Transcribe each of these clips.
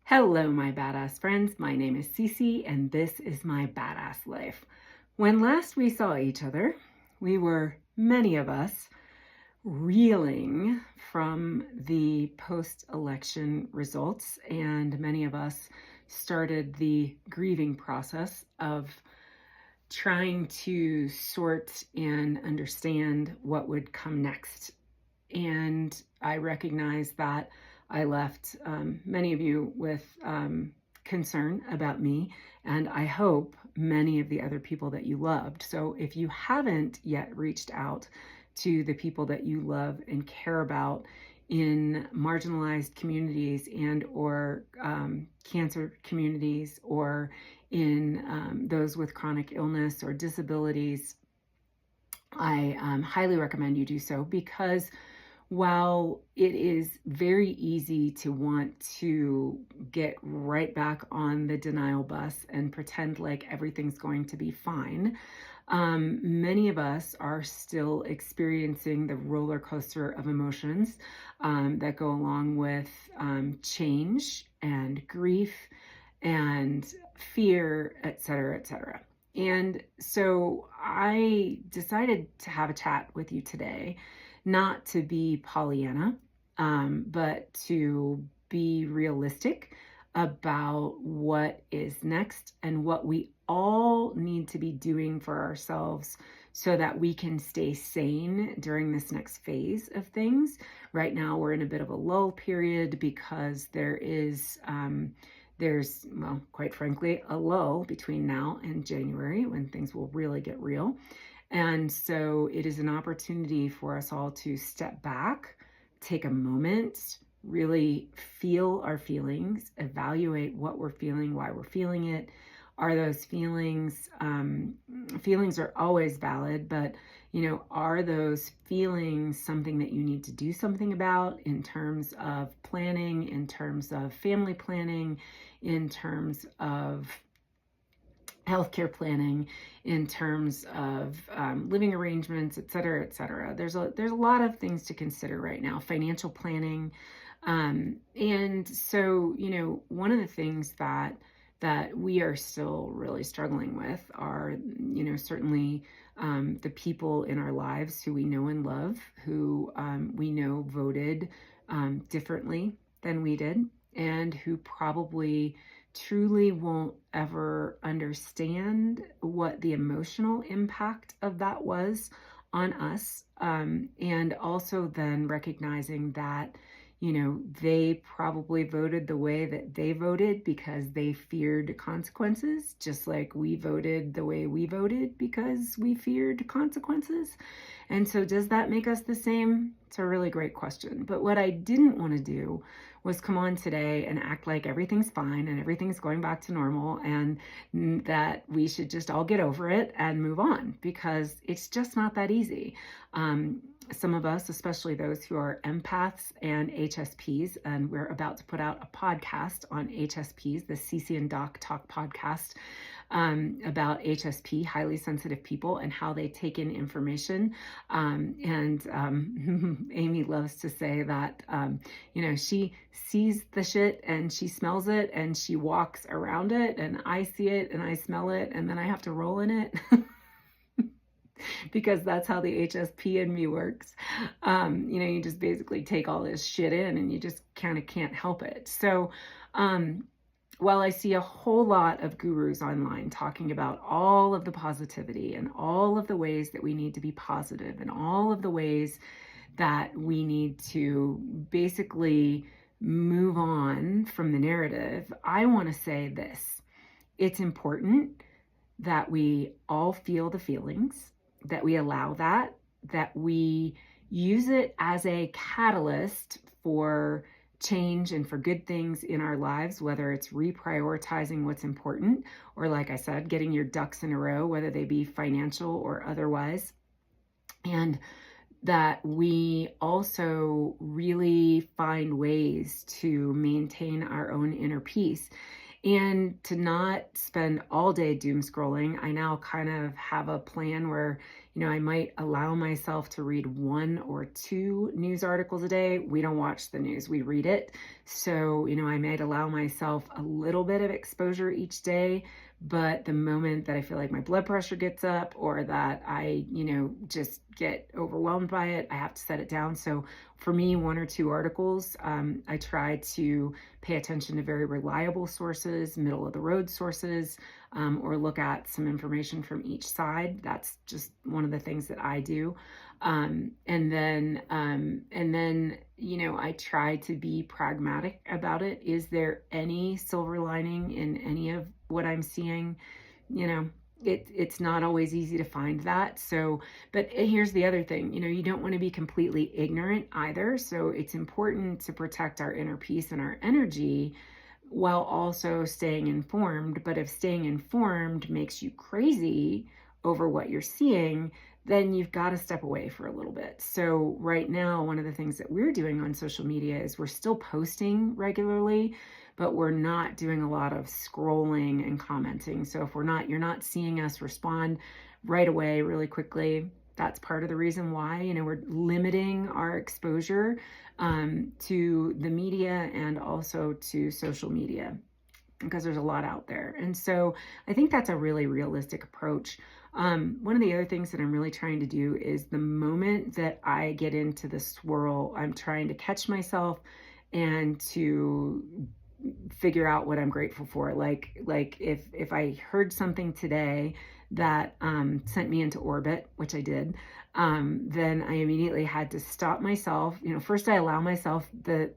Hello, my badass friends. My name is Cece, and this is my badass life. When last we saw each other, we were, many of us, reeling from the post-election results, and many of us started the grieving process of trying to sort and understand what would come next. And I recognize that I left many of you with concern about me, and I hope many of the other people that you loved. So if you haven't yet reached out to the people that you love and care about in marginalized communities and or cancer communities, or in those with chronic illness or disabilities, I highly recommend you do so, because while it is very easy to want to get right back on the denial bus and pretend like everything's going to be fine, many of us are still experiencing the roller coaster of emotions that go along with change and grief and fear, etc., etc. And so I decided to have a chat with you today, not to be Pollyanna, but to be realistic about what is next and what we all need to be doing for ourselves so that we can stay sane during this next phase of things. Right now, we're in a bit of a lull period because there's, well, quite frankly, a lull between now and January when things will really get real. And so it is an opportunity for us all to step back, take a moment, really feel our feelings, evaluate what we're feeling, why we're feeling it. Are those feelings, feelings are always valid, but are those feelings something that you need to do something about in terms of planning, in terms of family planning, in terms of healthcare planning, in terms of living arrangements, et cetera, et cetera. There's a lot of things to consider right now. Financial planning, and so one of the things that we are still really struggling with are certainly the people in our lives who we know and love, who we know voted differently than we did, and who probably truly won't ever understand what the emotional impact of that was on us. And also then recognizing that, they probably voted the way that they voted because they feared consequences, just like we voted the way we voted because we feared consequences. And so does that make us the same? It's a really great question. But what I didn't want to do was come on today and act like everything's fine and everything's going back to normal and that we should just all get over it and move on, because it's just not that easy. Some of us, especially those who are empaths and HSPs, and we're about to put out a podcast on HSPs, the Cece and Doc Talk podcast, about HSP, highly sensitive people, and how they take in information. Amy loves to say that, she sees the shit and she smells it and she walks around it, and I see it and I smell it and then I have to roll in it. Because that's how the HSP in me works. You just basically take all this shit in and you just kind of can't help it. So, while I see a whole lot of gurus online talking about all of the positivity and all of the ways that we need to be positive and all of the ways that we need to basically move on from the narrative, I want to say this. It's important that we all feel the feelings, that we allow that we use it as a catalyst for change and for good things in our lives, whether it's reprioritizing what's important, or, like I said, getting your ducks in a row, whether they be financial or otherwise. And that we also really find ways to maintain our own inner peace and to not spend all day doom scrolling. I now kind of have a plan where, I might allow myself to read 1 or 2 news articles a day. We don't watch the news, we read it. So, I might allow myself a little bit of exposure each day, but the moment that I feel like my blood pressure gets up or that I, just get overwhelmed by it, I have to set it down. So for me, 1 or 2 articles, I try to pay attention to very reliable sources, middle of the road sources, or look at some information from each side. That's just one of the things that I do. And then, I try to be pragmatic about it. Is there any silver lining in any of what I'm seeing? You know, it's not always easy to find that. So, but here's the other thing, you don't want to be completely ignorant either. So it's important to protect our inner peace and our energy while also staying informed. But if staying informed makes you crazy over what you're seeing, then you've got to step away for a little bit. So right now, one of the things that we're doing on social media is we're still posting regularly, but we're not doing a lot of scrolling and commenting. So if you're not seeing us respond right away, really quickly, that's part of the reason why, we're limiting our exposure to the media and also to social media, because there's a lot out there. And so I think that's a really realistic approach. One of the other things that I'm really trying to do is the moment that I get into the swirl, I'm trying to catch myself and to figure out what I'm grateful for. Like if I heard something today that sent me into orbit, which I did, then I immediately had to stop myself. First I allow myself the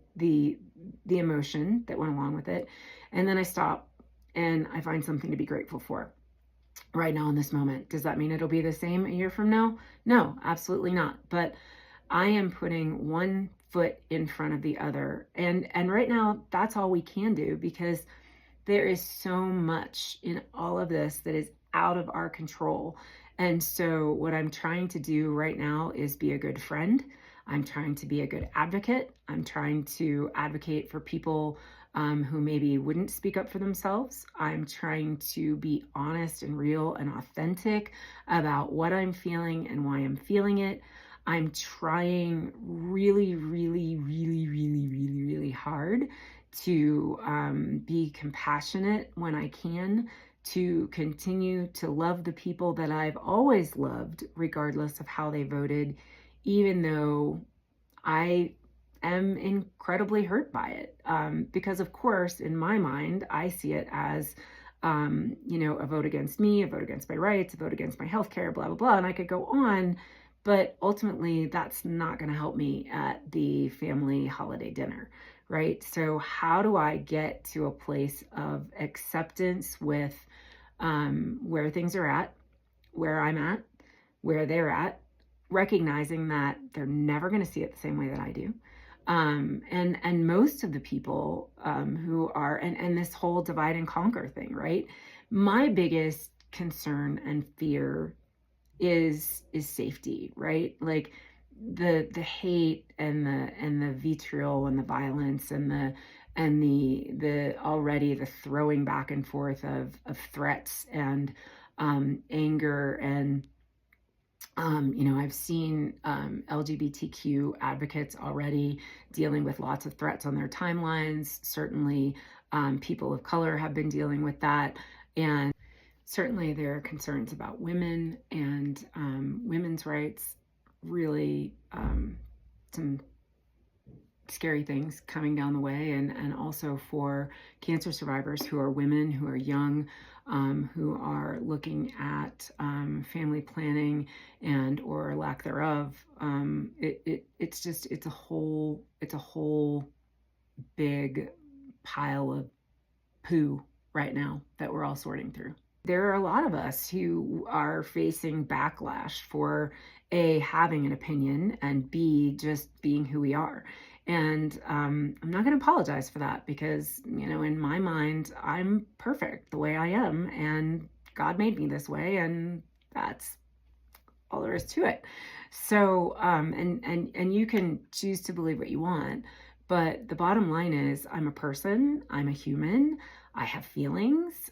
emotion that went along with it, and then I stop and I find something to be grateful for right now in this moment. Does that mean it'll be the same a year from now? No, absolutely not. But I am putting one foot in front of the other. And right now, that's all we can do, because there is so much in all of this that is out of our control. And so what I'm trying to do right now is be a good friend. I'm trying to be a good advocate. I'm trying to advocate for people who maybe wouldn't speak up for themselves. I'm trying to be honest and real and authentic about what I'm feeling and why I'm feeling it. I'm trying really, really, really, really, really, really hard to be compassionate when I can, to continue to love the people that I've always loved, regardless of how they voted, even though I am incredibly hurt by it. Because of course, in my mind, I see it as, a vote against me, a vote against my rights, a vote against my healthcare, blah, blah, blah. And I could go on, but ultimately that's not going to help me at the family holiday dinner, right? So how do I get to a place of acceptance with where things are at, where I'm at, where they're at, recognizing that they're never going to see it the same way that I do. And most of the people who are, and this whole divide and conquer thing, right? My biggest concern and fear is safety, right? Like the hate and the vitriol and the violence and the already the throwing back and forth of threats and anger. And I've seen LGBTQ advocates already dealing with lots of threats on their timelines. Certainly, people of color have been dealing with that. And certainly there are concerns about women and women's rights, really some scary things coming down the way, and also for cancer survivors who are women, who are young, who are looking at family planning and or lack thereof. It's a whole big pile of poo right now that we're all sorting through. There are a lot of us who are facing backlash for A, having an opinion, and B, just being who we are. And I'm not going to apologize for that, because, in my mind, I'm perfect the way I am, and God made me this way, and that's all there is to it. So, and you can choose to believe what you want, but the bottom line is I'm a person, I'm a human, I have feelings.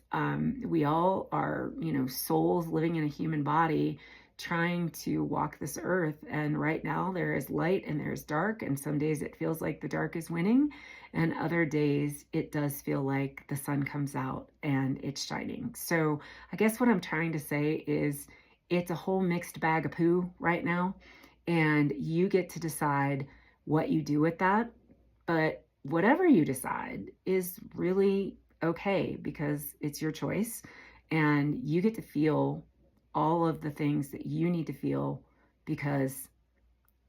We all are, souls living in a human body trying to walk this earth. And right now there is light and there's dark. And some days it feels like the dark is winning. And other days it does feel like the sun comes out and it's shining. So I guess what I'm trying to say is it's a whole mixed bag of poo right now. And you get to decide what you do with that. But whatever you decide is really okay because it's your choice. And you get to feel all of the things that you need to feel because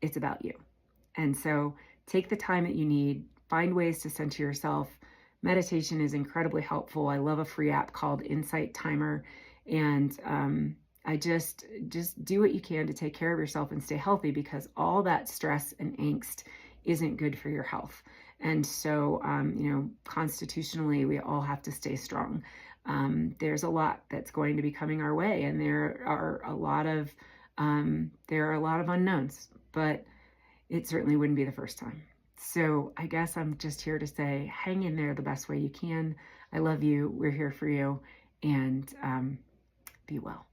it's about you. And so take the time that you need, find ways to center yourself. Meditation is incredibly helpful. I love a free app called Insight Timer. And I just do what you can to take care of yourself and stay healthy because all that stress and angst isn't good for your health. And so, constitutionally, we all have to stay strong. There's a lot that's going to be coming our way, and there are a lot of unknowns, but it certainly wouldn't be the first time. So I guess I'm just here to say, hang in there the best way you can. I love you. We're here for you, and be well.